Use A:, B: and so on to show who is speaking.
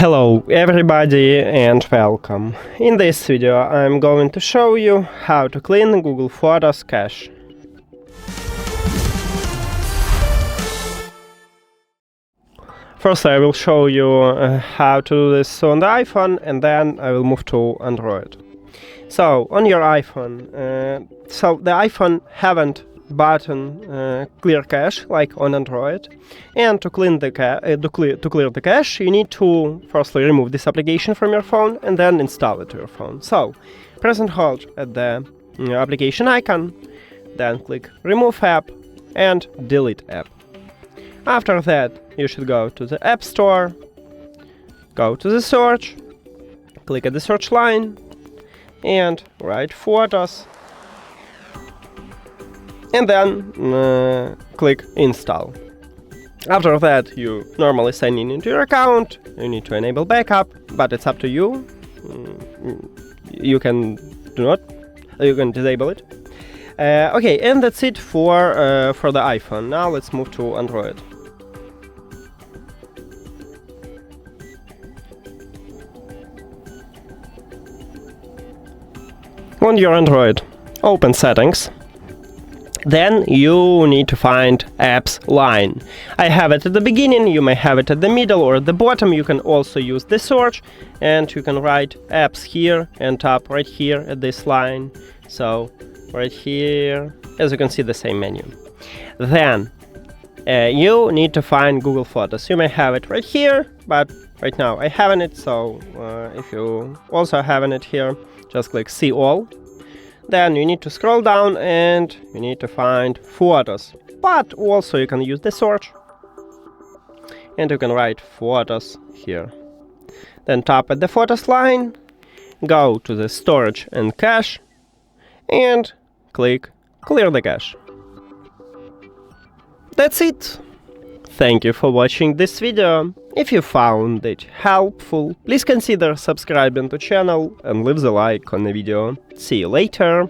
A: Hello everybody and welcome. In this video I'm going to show you how to clean Google Photos cache. First I will show you how to do this on the iPhone, and then I will move to Android. So on your iPhone, the iPhone haven't button clear cache like on Android, and to clear the cache you need to firstly remove this application from your phone and then install it to your phone. So press and hold at the application icon, then click remove app and delete app. After that you should go to the App Store, go to the search, click at the search line and write photos, and then click install. After that you normally sign in into your account. You need to enable backup, but it's up to you. You can disable it. Okay, and that's it for the iPhone. Now let's move to Android. On your Android, open settings. Then you need to find apps line. I have it at the beginning, you may have it at the middle or at the bottom. You can also use the search and you can write apps here and tap right here at this line. So right here, as you can see, the same menu. Then you need to find Google Photos. You may have it right here, but right now I haven't it, so if you also haven't it here, just click see all. Then you need to scroll down and you need to find photos, but also you can use the search and you can write photos here. Then tap at the photos line, go to the storage and cache and click clear the cache. That's it. Thank you for watching this video. If you found it helpful, please consider subscribing to the channel and leave the like on the video. See you later!